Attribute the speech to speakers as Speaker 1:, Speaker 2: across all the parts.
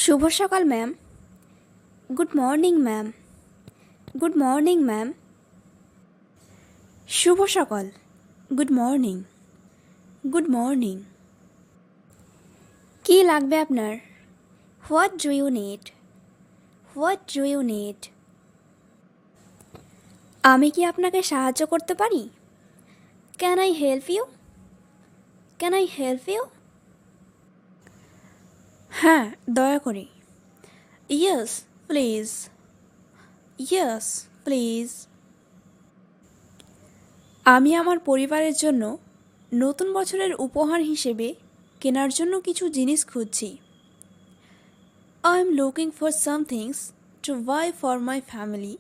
Speaker 1: শুভ সকাল ma'am. Good morning ma'am. Good morning ma'am. শুভ সকাল। Good morning. Good morning. কী লাগবে আপনার? What do you need? What do you need? আমি কি আপনাকে সাহায্য করতে পারি? Can I help you? Can I help you? হ্যাঁ, দয়া করে। Yes please. Yes please. আমি আমার পরিবারের জন্য নতুন বছরের উপহার হিসেবে কেনার জন্য কিছু জিনিস খুঁজছি। I am looking for some things to buy for my family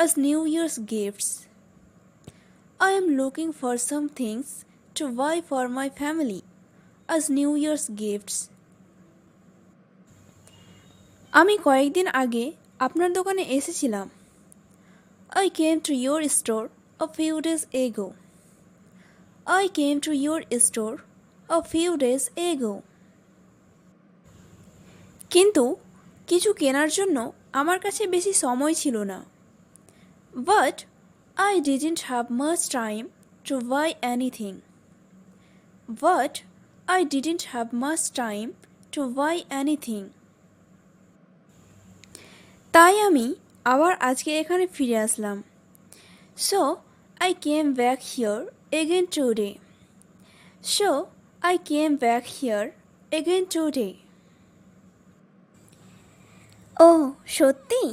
Speaker 1: as New Year's gifts. I am looking for some things to buy for my family as New Year's gifts. আমি কয়েকদিন আগে আপনার দোকানে এসেছিলাম। I came to your store a few days ago. I came to your store a few days ago. কিন্তু কিছু কেনার জন্য আমার কাছে বেশি সময় ছিল না। But I didn't have much time to buy anything. But I didn't have much time to buy anything. তাই আমি আবার আজকে এখানে ফিরে আসলাম। So I came back here again today. So I came back here again today. ও সত্যি?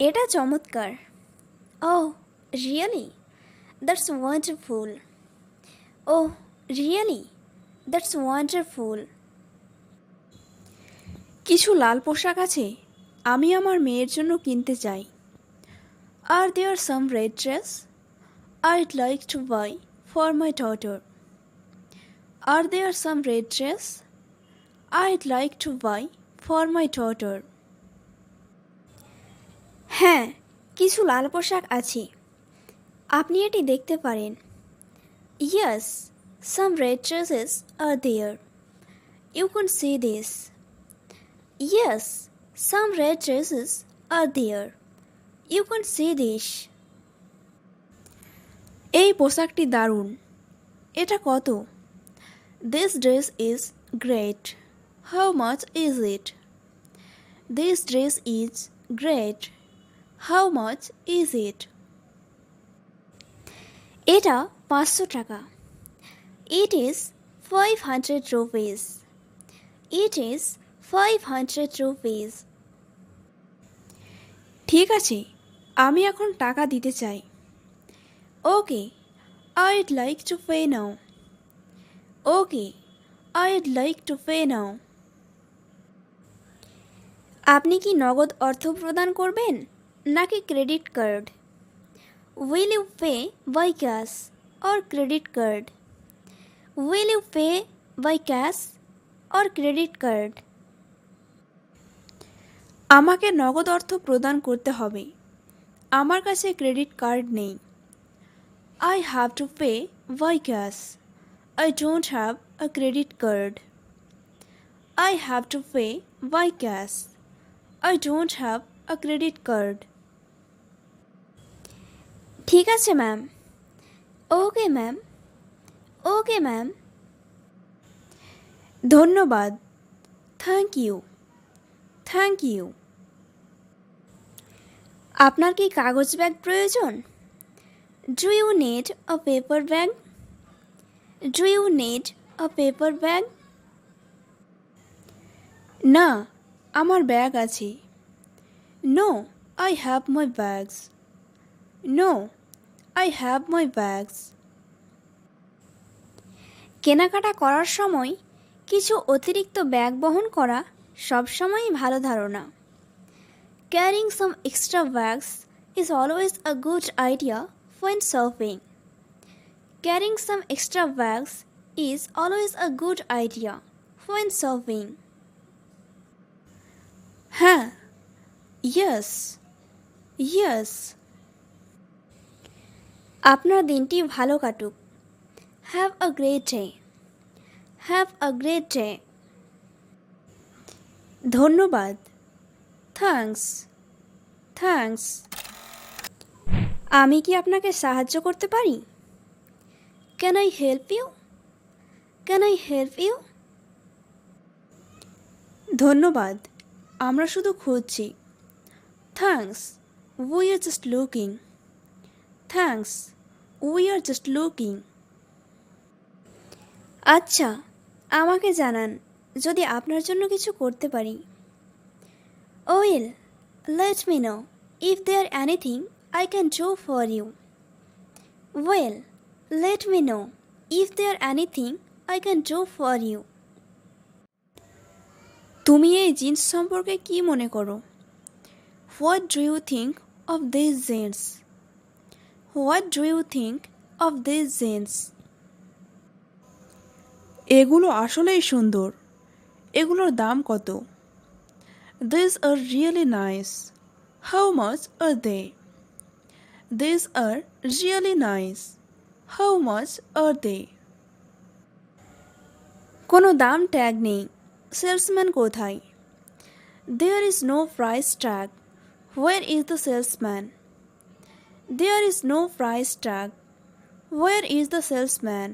Speaker 1: এটা চমৎকার। Oh, really? That's wonderful. Oh, really? That's wonderful. কিছু লাল পোশাক আছে আমি আমার মেয়ের জন্য কিনতে চাই। Are there some red dress I'd like to buy for my daughter? Are there some red dress I'd like to buy for my daughter? হ্যাঁ, কিছু লাল পোশাক আছে। আপনি এটি দেখতে পারেন। Yes, some red dresses are there. You can see this. Yes, some red dresses are there. You can see this. এই পোশাকটি দারুণ। এটা কত? This dress is great. How much is it? This dress is great. How much is it? এটা 500 টাকা। It is 500 rupees. It is 500 rupees. ঠিক আছে, আমি এখন টাকা দিতে চাই। Okay, I'd like to pay now. Okay, I'd like to pay now. আপনি কি নগদ অর্থ প্রদান করবেন নাকি credit card? Will you pay by cash or credit card? Will you pay by cash or credit card? আমাকে নগদ অর্থ প্রদান করতে হবে। আমার কাছে ক্রেডিট কার্ড নেই। I have to pay by cash. I don't have a credit card. I have to pay by cash. I don't have a credit card. ঠিক আছে ma'am. Okay ma'am. Okay ma'am. ধন্যবাদ। Thank you. Thank you. আপনার কি কাগজ bag প্রয়োজন? Do you need a paper bag? Do you need a paper bag? না, আমার bag আছে। No, I have my bags. No, I have my bags. কেনাকাটা করার সময় কিছু অতিরিক্ত ব্যাগ বহন করা সবসময়ই ভালো ধারণা। Carrying some extra bags is always a good idea when shopping. Carrying some extra bags is always a good idea when shopping. হ্যাঁ, yes, yes. আপনার দিনটি ভালো কাটুক। Have a great day. Have a great day. ধন্যবাদ। Thanks. Thanks. আমি কি আপনাকে সাহায্য করতে পারি? Can I help you? Can I help you? ধন্যবাদ, আমরা শুধু খুঁজছি। Thanks, we are just looking. Thanks, we are just looking. আচ্ছা, আমাকে জানান যদি আপনার জন্য কিছু করতে পারি। Well, let me know if there anything I can do for you. Well, let me know if there anything I can do for you. তুমি এই জিন্স সম্পর্কে কি মনে করো? What do you think of this jeans? What do you think of this jeans? এগুলো আসলেই সুন্দর। এগুলোর দাম কত? These are really nice. How much are they? These are really nice. How much are they? কোনো দাম ট্যাগ নেই। Salesman কোথায়? There is no price tag. Where is the salesman? There is no price tag. Where is the salesman?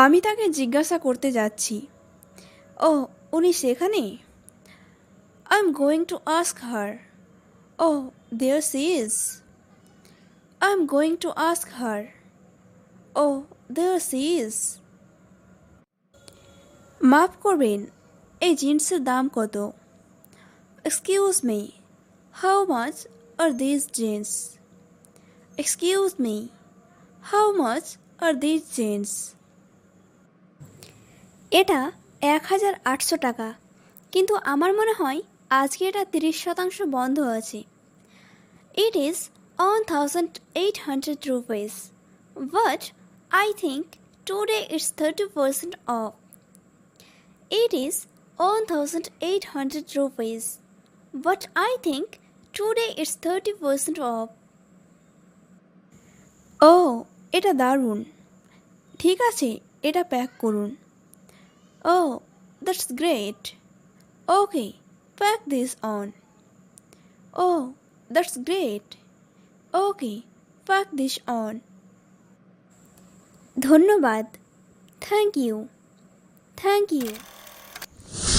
Speaker 1: আমি তাকে জিজ্ঞাসা করতে যাচ্ছি। ওহ, উনি সেখানে? I'm going to ask her. Oh, there she is. I'm going to ask her. Oh, there she is. মাফ করবেন, এই জিন্সের দাম কত? Excuse me, how much are these jeans? Excuse me, how much are these jeans? এটা 1800 টাকা, কিন্তু আমার মনে হয় আজকে এটা 30% বন্ধ আছে। It is 1800 rupees, but I think today it's 30% off. It is 1800 rupees, but I think today it's 30% off. Oh, এটা দারুণ। ঠিক আছে, এটা প্যাক করুন। Oh, that's great. Okay, pack this on. Oh, that's great. Okay, pack this on. ধন্যবাদ। Thank you. Thank you.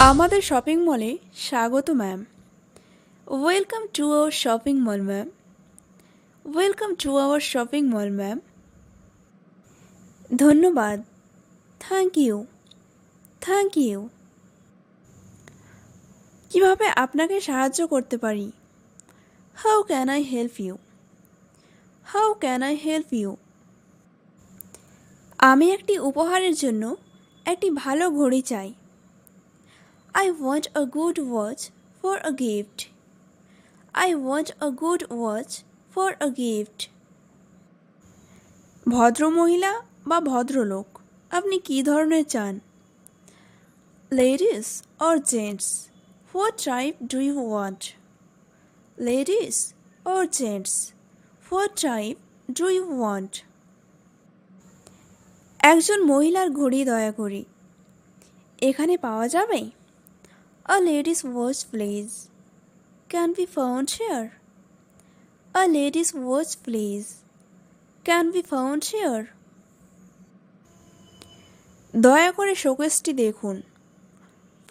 Speaker 1: আমাদের শপিং মলে স্বাগত ma'am. Welcome to our shopping mall ma'am. Welcome to our shopping mall ma'am. ধন্যবাদ। Thank you. Thank you. কিভাবে আপনাকে সাহায্য করতে পারি? How can I help you? How can I help you? আমি একটি উপহারের জন্য একটি ভালো ঘড়ি চাই। I want a good watch for a gift. I want a good watch for a gift. ভদ্রমহিলা বা ভদ্রলোক, আপনি কী ধরনের চান? Ladies or gents, what type do you want? Ladies or gents, what type do you want? একজন মহিলার ঘড়ি দয়া করে। এখানে পাওয়া যাবে? A lady's watch please. Can be found here? A lady's watch please. Can be found here? দয়া করে শোকেসটি দেখুন।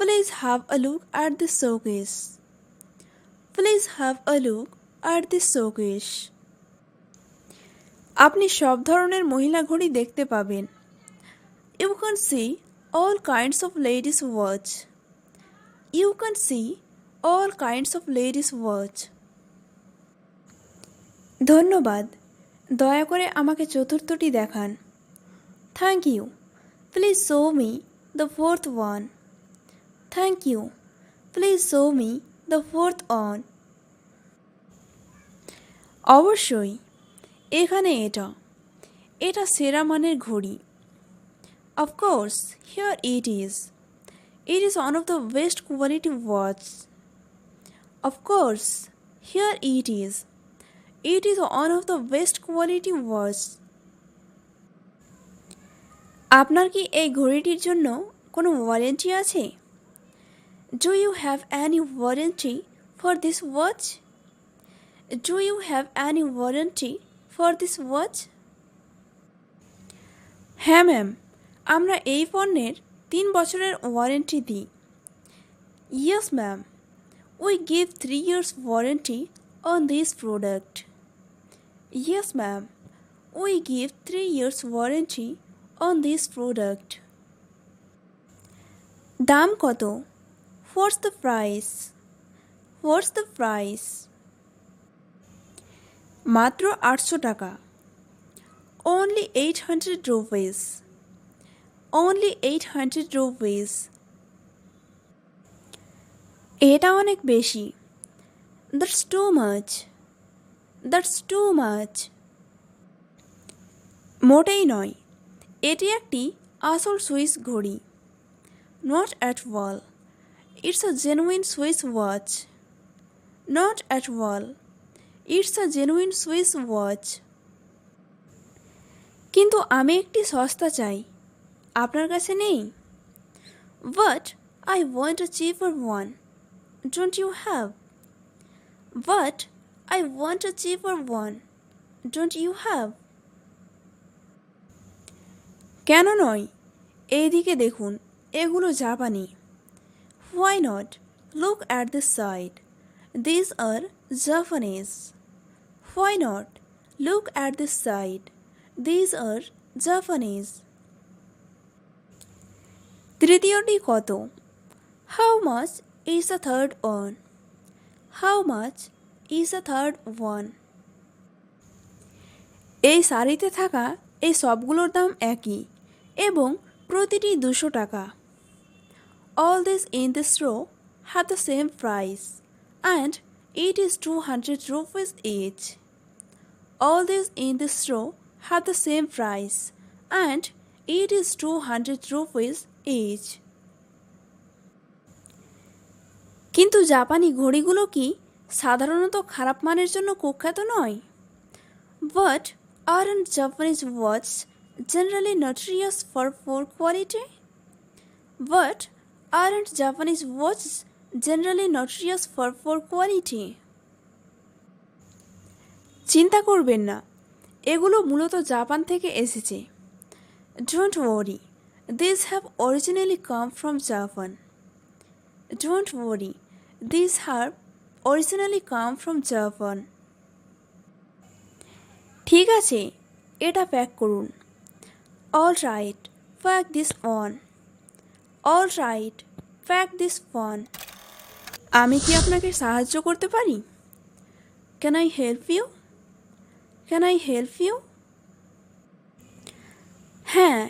Speaker 1: Please have a look at the showcase. Please have a look at the showcase. আপনি সব ধরনের মহিলা ঘড়ি দেখতে পাবেন। You can see all kinds of ladies' watch. You can see all kinds of ladies' watch. ধন্যবাদ, দয়া করে আমাকে চতুর্থটি দেখান। Thank you. Please show me the fourth one. Thank you. Please show me the fourth one. অবশ্যই, এখানে এটা। এটা সেরা মানের ঘড়ি। Of course, here it is. It is one of the best quality watch. Of course, here it is. It is one of the best quality watch. আপনার কি এই ঘড়িটির জন্য কোনো ওয়ারেন্টি আছে? Do you have any warranty for this watch? Do you have any warranty for this watch? হ্যাঁ ma'am, আমরা এই পণ্যের 3 বছরের ওয়ারেন্টি দিই। Yes ma'am, we give 3 years warranty on this product. Yes ma'am, we give 3 years warranty on this product. দাম কত? What's the price? What's the price? মাত্র 800 টাকা। Only 800 rupees. Only 800 rupees. এটা অনেক বেশি। That's too much. That's too much. মোটেই নয়, এটি একটি আসল সুইস ঘড়ি। Not at all. It's a genuine Swiss watch. Not at all. It's a genuine Swiss watch. কিন্তু আমি একটি সস্তা চাই, আপনার কাছে নেই? But I want a cheaper one. Don't you have? But I want a cheaper one. Don't you have? কেন নয়? এইদিকে দেখুন, এগুলো জাপানি। Why not? Look at this side. These are Japanese. Why not? Look at this side. These are Japanese. তৃতীয়টি কত? How much is the third one? How much is the third one? এই সারিতে থাকা এই সবগুলোর দাম একই এবং প্রতিটি 200 টাকা। All these in this row have the same price and it is 200 rupees each. All these in this row have the same price and it is 200 rupees each. কিন্তু জাপানি ঘড়িগুলো কি সাধারণত খারাপ মানের জন্য কুখ্যাত নয়? But aren't Japanese watches generally notorious for poor quality? But aren't Japanese watches generally notorious for poor quality? চিন্তা করবেন না, এগুলো মূলত জাপান থেকে এসেছে। Don't worry, these have originally come from Japan. Don't worry, these have originally come from Japan. ঠিক আছে, এটা প্যাক করুন। All right, pack this on. All right, pack this on. আমি কি আপনাকে সাহায্য করতে পারি? Can I help you? Can I help you? হ্যাঁ,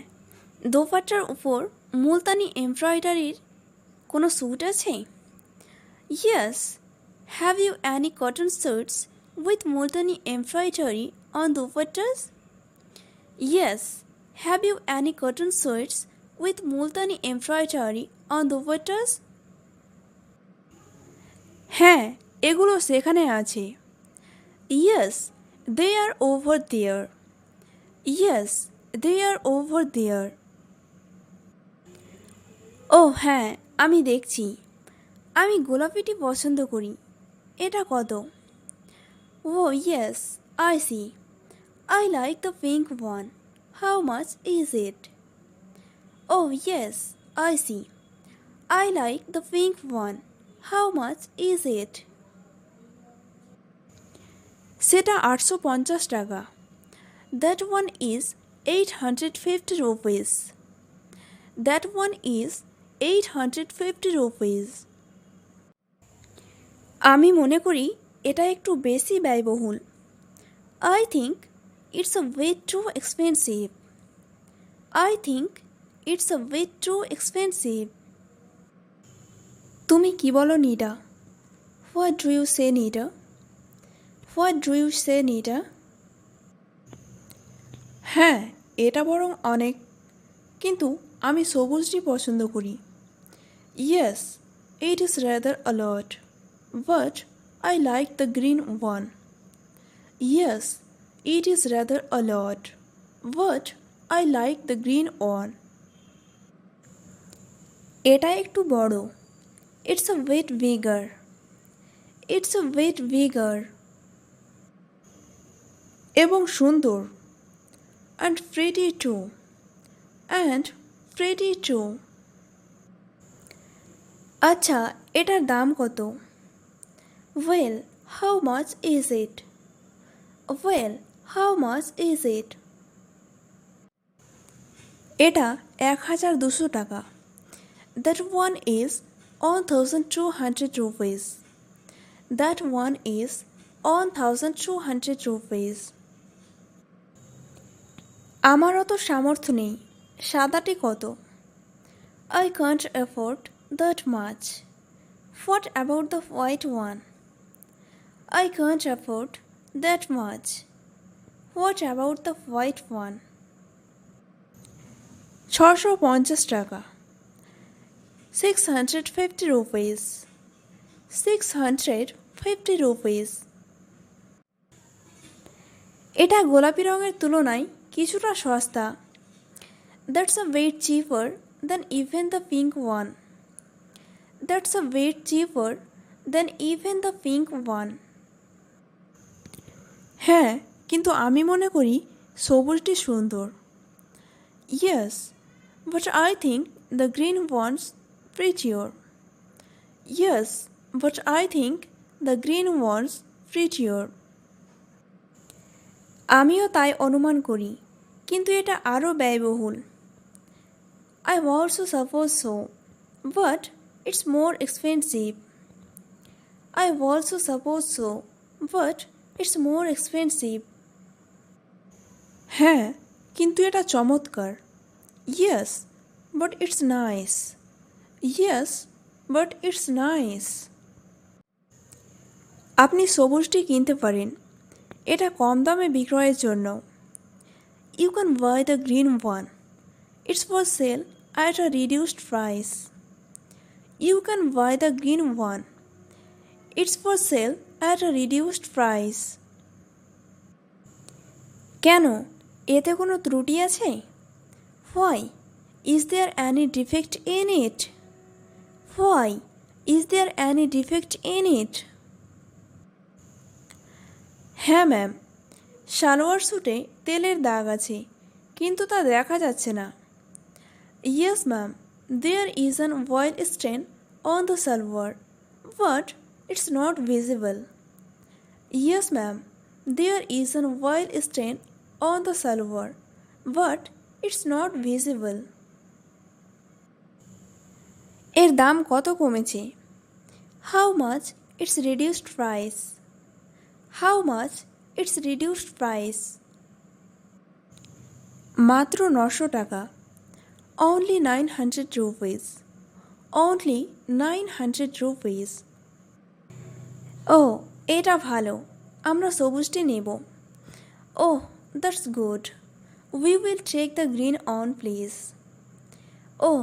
Speaker 1: দোপাট্টার উপর মুলতানি এমব্রয়ডারির কোনো স্যুট আছে? Yes. Have you any cotton suits with multani embroidery on dupattas? Yes. Have you any cotton suits with multani embroidery on dupattas? হ্যাঁ, এগুলো সেখানে আছে। Yes, they are over there. Yes, they are over there. ও হ্যাঁ, আমি দেখছি। আমি গোলাপিটি পছন্দ করি। এটা কত? Oh yes, I see. I like the pink one. How much is it? Oh yes, I see. I like the pink one. How much is it? সেটা 850 টাকা। That one is 850 rupees. That one is 850 rupees. আমি মনে করি এটা একটু বেশি ব্যয়বহুল। I think it's a bit too expensive. I think it's a bit too expensive. তুমি কি বলো Nida? What do you say Nida? What do you say Nida? হ্যাঁ, এটা বরং অনেক, কিন্তু আমি সবুজটি পছন্দ করি। Yes, it is rather a lot, but I like the green one. Yes, it is rather a lot, but I like the green one. এটা একটু বড়। It's a bit bigger. It's a bit bigger. এবং সুন্দর। And pretty too. And pretty too. আচ্ছা, এটার দাম কত? Well, how much is it? Well, how much is it? এটা 1200 টাকা। That one is 1200 rupees. That one is 1200 rupees. আমার অত সামর্থ্য নেই। সাদাটি কত? I can't afford that much. What about the white one? I can't afford that much. What about the white one? 650 টাকা। 650 rupees. 650 rupees. এটা গোলাপি রঙের তুলনায় কিছুটা সস্তা। That's a bit cheaper than even the pink one. That's a bit cheaper than even the pink one. হ্যাঁ, কিন্তু আমি মনে করি সবুজটি সুন্দর। Yes, but I think the green one's prettier. Yes, but I think the green one's prettier. আমিও তাই অনুমান করি, কিন্তু এটা আরও ব্যয়বহুল। I also suppose so, but it's more expensive. I also suppose so, but it's more expensive. হ্যাঁ, কিন্তু এটা চমৎকার। Yes, but it's nice. Yes, but it's nice. আপনি সবুজটি কিনতে পারেন। এটা কম দামে বিক্রয়ের জন্য। You can buy the green one. It's for sale at a reduced price. You can buy the green one. It's for sale at a reduced price. কেন? এতে কোনো ত্রুটি আছে? Why? Is there any defect in it? Why? Is there any defect in it? হ্যাঁ ma'am, salwar স্যুটে তেলের দাগ আছে, কিন্তু তা দেখা যাচ্ছে না। Yes ma'am, there is an oil stain on the salwar, but it's not visible. Yes ma'am, there is an oil stain on the salwar, but it's not visible. এর দাম কত কমেছে? How much it's reduced price? How much it's reduced price? মাত্র 900 টাকা। Only 900 rupees. Only 900 rupees. ও, এটা ভালো। আমরা সবুজটি নেব। Oh, that's good. We will take the green on, please. Oh,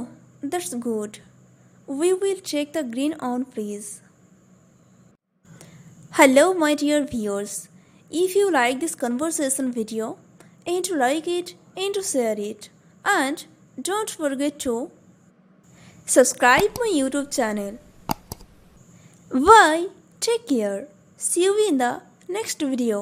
Speaker 1: that's good. We will take the green on, please. Hello my dear viewers. If you like this conversation video, and to like it and to share it, and don't forget to subscribe my YouTube channel. Bye. Take care. See you in the next video.